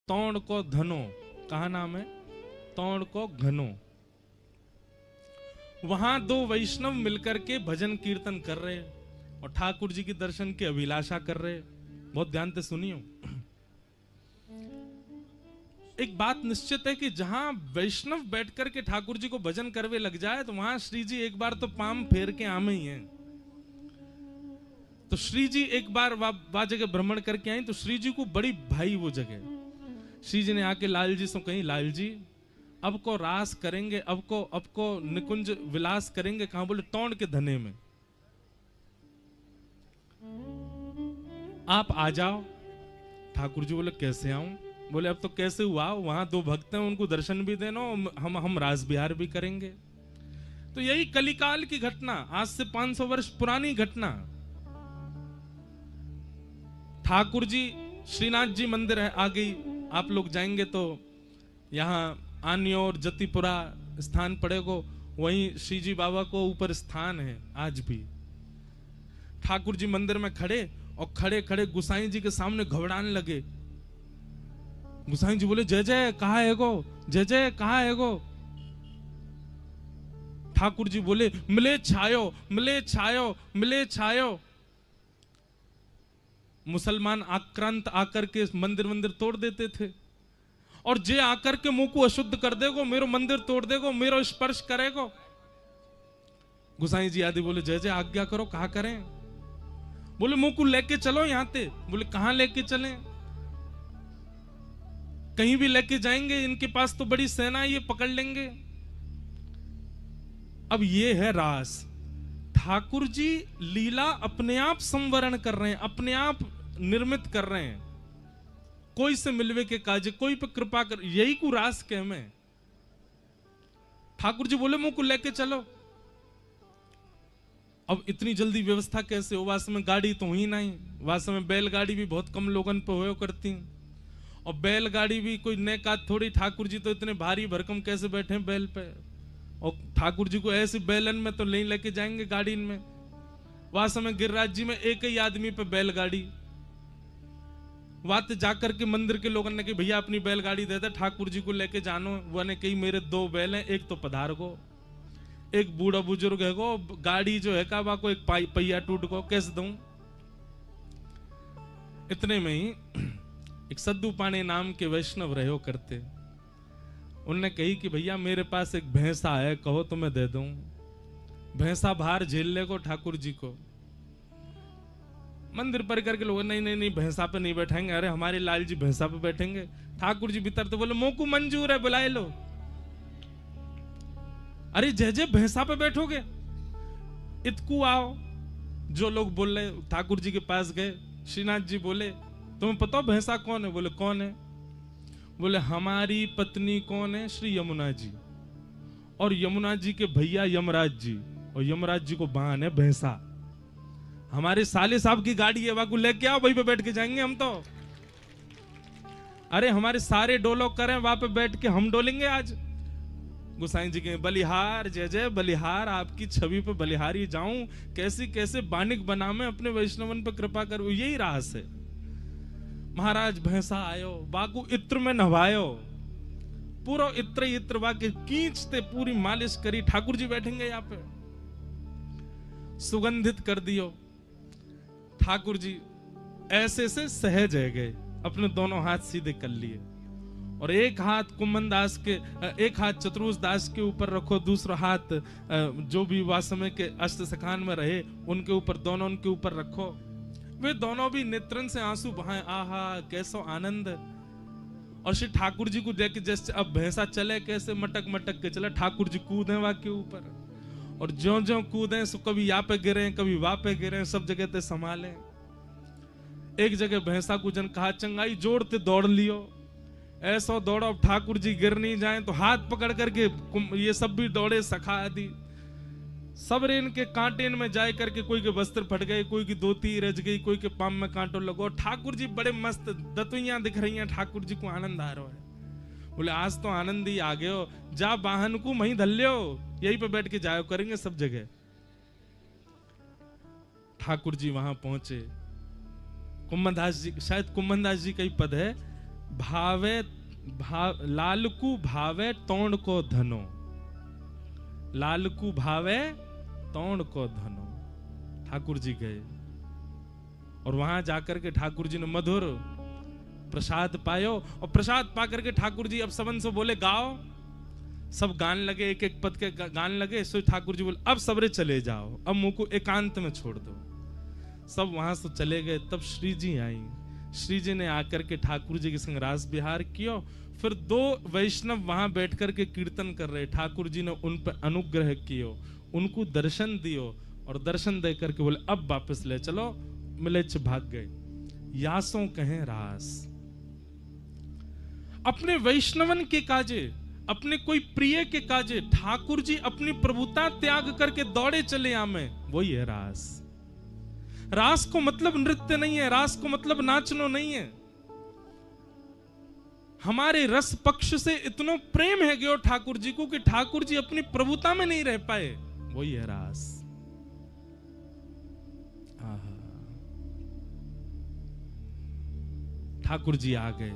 तौण को धनो, कहा नाम है? तौण को घनो। वहां दो वैष्णव मिलकर के भजन कीर्तन कर रहे और ठाकुर जी के दर्शन की अभिलाषा कर रहे। बहुत ध्यान से सुनियो। एक बात निश्चित है कि जहां वैष्णव बैठकर के ठाकुर जी को भजन करवे लग जाए तो वहां श्री जी एक बार तो पाम फेर के आमे ही हैं। तो श्री जी एक बार वह जगह भ्रमण करके आई तो श्री जी को बड़ी भाई वो जगह। श्री जी ने आके लाल जी से कही, लाल जी अब को रास करेंगे, अब को निकुंज विलास करेंगे कहां? बोले तौण के धने में। आप आ जाओ। ठाकुर जी बोले कैसे आऊं? बोले अब तो कैसे हुआ, वहां दो भक्त हैं उनको दर्शन भी देना, हम रास बिहार भी करेंगे। तो यही कलिकाल की घटना, आज से 500 वर्ष पुरानी घटना। ठाकुर जी श्रीनाथ जी मंदिर है, आ गई, आप लोग जाएंगे तो यहाँ आनी और जतिपुरा स्थान पड़ेगा, वहीं श्री जी बाबा को ऊपर स्थान है आज भी। ठाकुर जी मंदिर में खड़े और खड़े खड़े गुसाई जी के सामने घबराने लगे। गुसाई जी बोले जय जय कहा है गो, जय जय कहा है गो। ठाकुर जी बोले मिले छायो, मिले छायो, मिले छायो। मुसलमान आक्रांत आकर के मंदिर तोड़ देते थे और जे आकर के मुंह को अशुद्ध कर देगो, मेरो मंदिर तोड़ देगो, मेरो स्पर्श करेगो। गुसाई जी आदि बोले जय जय आज्ञा करो, कहा करें? बोले मुंह को लेके चलो यहां से। बोले कहां लेके चलें? कहीं भी लेके जाएंगे, इनके पास तो बड़ी सेना है, ये पकड़ लेंगे। अब ये है रास। ठाकुर जी लीला अपने आप संवरण कर रहे हैं, अपने आप निर्मित कर रहे हैं। कोई से मिलवे के काज, कोई पे कृपा कर, यही को रास कह में। ठाकुर जी बोले मुंह को लेके चलो। अब इतनी जल्दी व्यवस्था कैसे हो? वास्तव में गाड़ी तो हुई नहीं, वास्तव में बैलगाड़ी भी बहुत कम लोगन पे होयो करती, और बैलगाड़ी भी कोई नेका थोड़ी। ठाकुर जी तो इतने भारी भरकम कैसे बैठे बैल पे, और ठाकुर जी को ऐसे बैलन में तो नहीं लेके जाएंगे गाड़ी में। वास्तव में गिरिराज जी में एक ही आदमी पे बैलगाड़ी। वात जाकर के मंदिर के लोगों ने कही भैया अपनी बैलगाड़ी दे दे, ठाकुर जी को लेके जानो। वो ने कही मेरे 2 बैल हैं, एक तो पधार गो, एक बूढ़ा बुजुर्ग है गो, गाड़ी जो है का बा को एक पहिया टूट गो, कैसे दूं? इतने में ही एक सद्दू पाणे नाम के वैष्णव रहो करते, उनने कही कि भैया मेरे पास एक भैंसा है, कहो तो मैं दे दूं। भैंसा भार झेल ले को ठाकुर जी को। मंदिर परिकर के लोग नहीं नहीं नहीं भैंसा पे नहीं बैठेंगे। अरे हमारे लाल जी भैंसा पे बैठेंगे। ठाकुर जी भीतर तो बोले मोकू मंजूर है, बुलाए लो। अरे जय जय भैंसा पे बैठोगे? इतकू आओ। जो लोग बोल रहे ठाकुर जी के पास गए। श्रीनाथ जी बोले तुम्हें पता भैंसा कौन है? बोले कौन है? बोले हमारी पत्नी कौन है? श्री यमुना जी, और यमुना जी के भैया यमराज जी, और यमराज जी को बाहन है भैंसा। हमारे साले साहब की गाड़ी है, वाकू लेके आओ, वहीं पे बैठ के जाएंगे हम तो। अरे हमारे सारे डोलो करें, वहां पे बैठ के हम डोलेंगे आज। गुसाई जी के बलिहार, जय जय बलिहार, आपकी छवि पे बलिहारी जाऊं, कैसी कैसे बानिक बना में अपने वैष्णवन पे कृपा करूं, यही रास है। महाराज भैंसा आयो, बाकू इत्र में नवायो, पूरा इत्र वाके खींचते, पूरी मालिश करी। ठाकुर जी बैठेंगे यहाँ पे, सुगंधित कर दियो। ठाकुर जी ऐसे से सहज है गए, अपने दोनों हाथ सीधे कर लिए, और एक हाथ कुम्मन दास के, एक हाथ चतुर्स दास के ऊपर रखो, दूसरा हाथ जो भी वासमय के अष्ट सखान में रहे उनके ऊपर, दोनों उनके ऊपर रखो। वे दोनों भी नेत्रन से आंसू बहाए, आहा कैसो आनंद। और श्री ठाकुर जी को देख के जैसे अब भैंसा चले कैसे मटक मटक के चला, ठाकुर जी कूदे वहां के ऊपर, और ज्यों ज्यों कूदे सो कभी यहाँ पे गिरे, कभी वहां पे गिरे, सब जगह ते संभाले। एक जगह भैंसा को जन कहा चंगाई जोड़ते दौड़ लियो, ऐसा दौड़ो अब ठाकुर जी गिर नहीं जाए। तो हाथ पकड़ करके ये सब भी दौड़े, सखा आदि सब रेन के कांटे में जाए करके, कोई के वस्त्र फट गए, कोई की धोती रच गई, कोई के पाम में कांटो लगो। ठाकुर जी बड़े मस्त दतुइयां दिख रही हैं, ठाकुर जी को आनंद आ रहा है। बोले आज तो आनंद ही आ गए हो, जा वाहन को वहीं धल्यो, यहीं पे बैठ के जायो करेंगे सब जगह। ठाकुर जी वहां पहुंचे। कुम्मनदास जी, शायद कुम्मनदास जी का ही पद है, भावे लालकू भावे तोड़ को धनो, लालकू भावे तोड़ को धनो। ठाकुर जी गए और वहां जाकर के ठाकुर जी ने मधुर प्रसाद पायो, और प्रसाद पाकर के ठाकुर जी अब सबन से बोले गाओ। सब गान लगे, एक एक पद के गान लगे। सो ठाकुर जी बोले अब सबरे चले जाओ, अब मुंह को एकांत में छोड़ दो। सब वहां से चले गए। तब श्री जी आई। श्री जी ने आकर के ठाकुर जी के संग रास विहार किया। फिर दो वैष्णव वहां बैठ कर के कीर्तन कर रहे। ठाकुर जी ने उन पर अनुग्रह कियो, उनको दर्शन दियो, और दर्शन दे करके बोले अब वापस ले चलो। मिलेच भाग गए। यासों कहें रास। अपने वैष्णवन के काजे, अपने कोई प्रिय के काजे ठाकुर जी अपनी प्रभुता त्याग करके दौड़े चले आमे, वही है रास। रास को मतलब नृत्य नहीं है, रास को मतलब नाचनो नहीं है। हमारे रस पक्ष से इतना प्रेम है गयो ठाकुर जी को कि ठाकुर जी अपनी प्रभुता में नहीं रह पाए, वही है रास। ठाकुर जी आ गए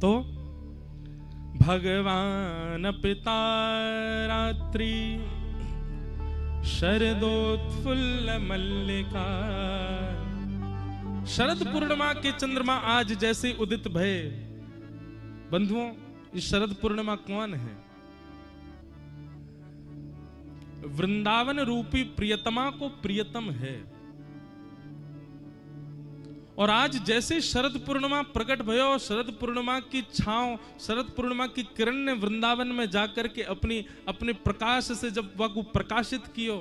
तो भगवान पिता रात्रि शरदोत्फुल्ल मल्लिका। शरद पूर्णिमा के चंद्रमा आज जैसे उदित भये। बंधुओं, इस शरद पूर्णिमा कौन है? वृंदावन रूपी प्रियतमा को प्रियतम है। और आज जैसे शरद पूर्णिमा प्रकट भयो, शरद पूर्णिमा की छांव, शरद पूर्णिमा की किरण ने वृंदावन में जाकर के अपने प्रकाश से जब वह को प्रकाशित कियो,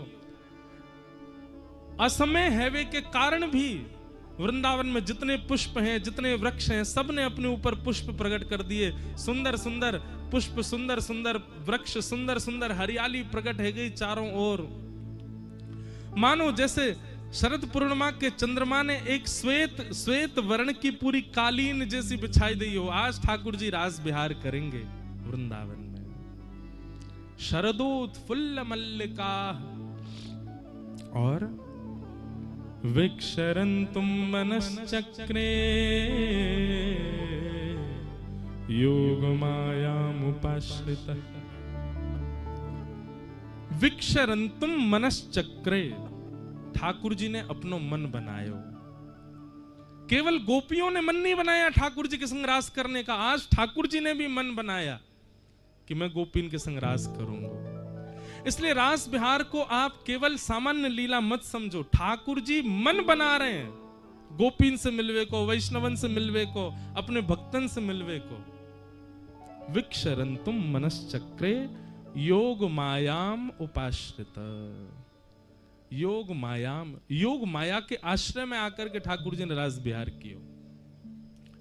असमय हैवे के कारण भी वृंदावन में जितने पुष्प हैं, जितने वृक्ष हैं, सब ने अपने ऊपर पुष्प प्रकट कर दिए। सुंदर सुंदर पुष्प, सुंदर सुंदर वृक्ष, सुंदर सुंदर हरियाली प्रकट है गई चारों ओर। मानो जैसे शरद पूर्णिमा के चंद्रमा ने एक श्वेत वर्ण की पूरी कालीन जैसी बिछाई दी हो। आज ठाकुर जी रास विहार करेंगे वृंदावन में। शरदोत्फुल्ल मल्लिका और विक्षरन्तुम मनश्चक्रे योगमायामुपाश्रितः। विक्षरन्तुम मनश्चक्रे, ठाकुर जी ने अपनो मन बनायो। केवल गोपियों ने मन नहीं बनाया ठाकुर जी के संग रास करने का, आज ठाकुर जी ने भी मन बनाया कि मैं गोपीन के संग रास करूंगा। इसलिए रास विहार को आप केवल सामान्य लीला मत समझो। ठाकुर जी मन बना रहे हैं गोपीन से मिलवे को, वैष्णवन से मिलवे को, अपने भक्तन से मिलवे को। विक्षरन्तुम मनश्चक्रे योग मायाम उपाश्रित। योग मायाम, योग माया के आश्रय में आकर के ठाकुर जी ने रास विहार किया।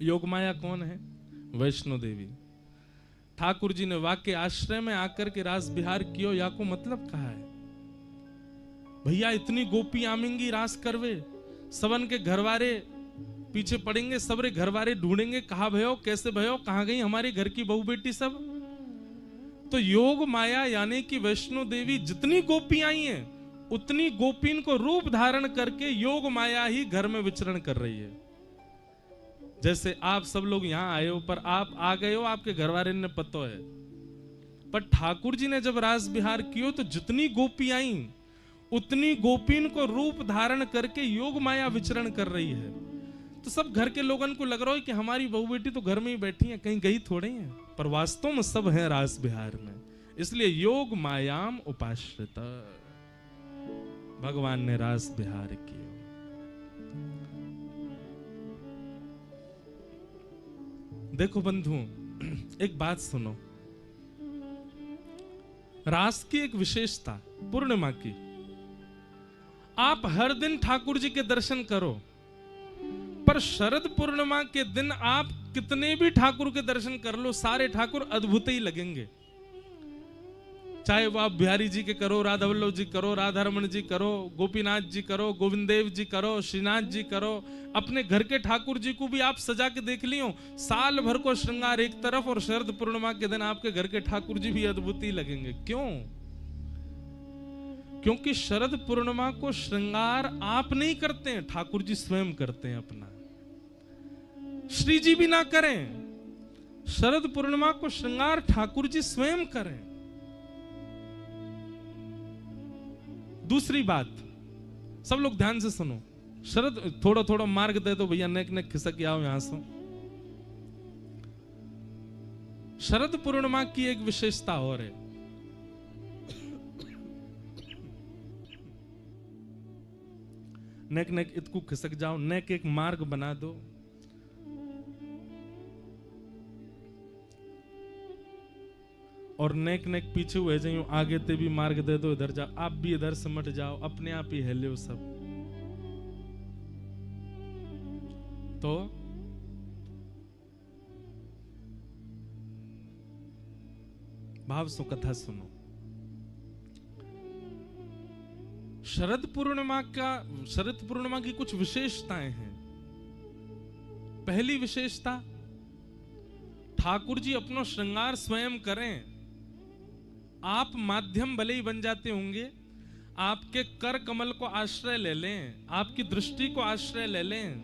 योग माया कौन है? वैष्णो देवी। ठाकुर जी ने वाक्य आश्रय में आकर के रास विहार कियो, या को मतलब कहा है भैया इतनी गोपी आमेंगी रास करवे, सबन के घरवारे पीछे पड़ेंगे, सबरे घरवारे ढूंढेंगे कहा भयो, कैसे भयो, कहां गई हमारी घर की बहू बेटी सब। तो योग माया यानी कि वैष्णो देवी जितनी गोपी आई हैं उतनी गोपीन को रूप धारण करके योग माया ही घर में विचरण कर रही है। जैसे आप सब लोग यहां आए हो, पर आप आ गए हो, आपके घरवाले ने पतो है, पर ठाकुर जी ने जब रास विहार कियो तो जितनी गोपी आई उतनी गोपीन को रूप धारण करके योग माया विचरण कर रही है। तो सब घर के लोगन को लग रहा है कि हमारी बहू बेटी तो घर में ही बैठी है, कहीं गई थोड़ी है, पर वास्तव में सब है रास विहार में। इसलिए योग मायाम उपाश्रित, भगवान ने रास विहार किया। देखो बंधुओं, एक बात सुनो, रास की एक विशेषता पूर्णिमा की, आप हर दिन ठाकुर जी के दर्शन करो, पर शरद पूर्णिमा के दिन आप कितने भी ठाकुर के दर्शन कर लो, सारे ठाकुर अद्भुत ही लगेंगे। चाहे वो आप बिहारी जी के करो, राधा वल्लभ जी करो, राधा रमन जी करो, गोपीनाथ जी करो, गोविंद देव जी करो, श्रीनाथ जी करो, अपने घर के ठाकुर जी को भी आप सजा के देख लियो, साल भर को श्रृंगार एक तरफ और शरद पूर्णिमा के दिन आपके घर के ठाकुर जी भी अद्भुत ही लगेंगे। क्यों? क्योंकि शरद पूर्णिमा को श्रृंगार आप नहीं करते हैं, ठाकुर जी स्वयं करते हैं अपना। श्री जी भी ना करें, शरद पूर्णिमा को श्रृंगार ठाकुर जी स्वयं करें। दूसरी बात, सब लोग ध्यान से सुनो, शरद थोड़ा थोड़ा मार्ग दे दो भैया, नेक नेक खिसक आओ यहां से। शरद पूर्णिमा की एक विशेषता और है, नेक नेक इतकू खिसक जाओ, नेक एक मार्ग बना दो। और नेक नेक पीछे हुए जाइयो, आगे ते भी मार्ग दे दो, इधर जाओ, आप भी इधर सिमट जाओ, अपने आप ही हिले सब। तो भाव सो कथा सुनो। शरद पूर्णिमा की कुछ विशेषताएं हैं। पहली विशेषता, ठाकुर जी अपनो श्रृंगार स्वयं करें। आप माध्यम भले ही बन जाते होंगे, आपके कर कमल को आश्रय ले लें, आपकी दृष्टि को आश्रय ले लें,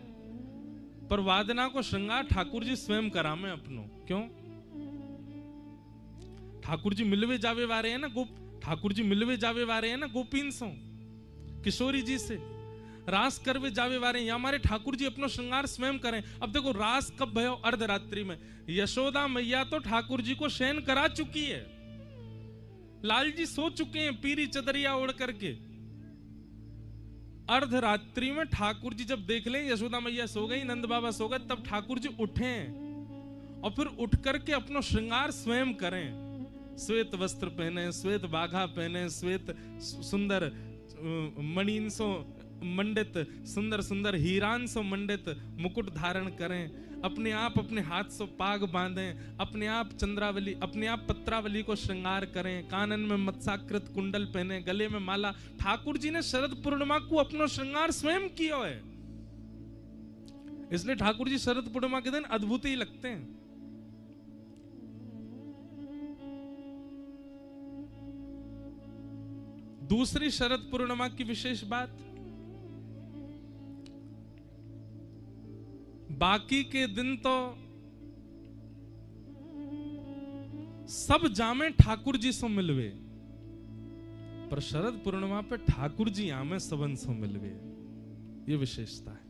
पर वादना को श्रृंगार ठाकुर जी स्वयं करामे अपनो। क्यों? ठाकुर जी मिलवे जावे वारे हैं ना, ठाकुर जी मिलवे जावे वारे हैं ना गोपीन सो, किशोरी जी से रास करवे जावे वारे हैं, हमारे ठाकुर जी अपनो श्रृंगार स्वयं करें। अब देखो, रास कब भयो? अर्धरात्रि में। यशोदा मैया तो ठाकुर जी को शयन करा चुकी है, लाल जी सो चुके हैं पीरी चदरिया ओढ़ करके। अर्धरात्रि में ठाकुर जी जब देख लें यशोदा मैया सो गई, नंद बाबा सो गए, तब ठाकुर जी उठे और फिर उठ करके अपनो श्रृंगार स्वयं करें। श्वेत वस्त्र पहने, श्वेत बाघा पहने, श्वेत सुंदर मणिन सो मंडित, सुंदर सुंदर हीरान सो मंडित मुकुट धारण करें, अपने आप अपने हाथ से पाग बांधें, अपने आप चंद्रावली, अपने आप पत्रावली को श्रृंगार करें, कानन में मत्स्याकृत कुंडल पहने, गले में माला। ठाकुर जी ने शरद पूर्णिमा को अपना श्रृंगार स्वयं किया है, इसलिए ठाकुर जी शरद पूर्णिमा के दिन अद्भुत ही लगते हैं। दूसरी शरद पूर्णिमा की विशेष बात, बाकी के दिन तो सब जामे ठाकुर जी से मिलवे, पर शरद पूर्णिमा पे ठाकुर जी आमे सबन से मिलवे, ये विशेषता है।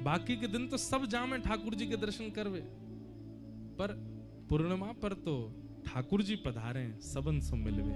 बाकी के दिन तो सब जामे ठाकुर जी के दर्शन करवे, पर पूर्णिमा पर तो ठाकुर जी पधारे सबन से मिलवे।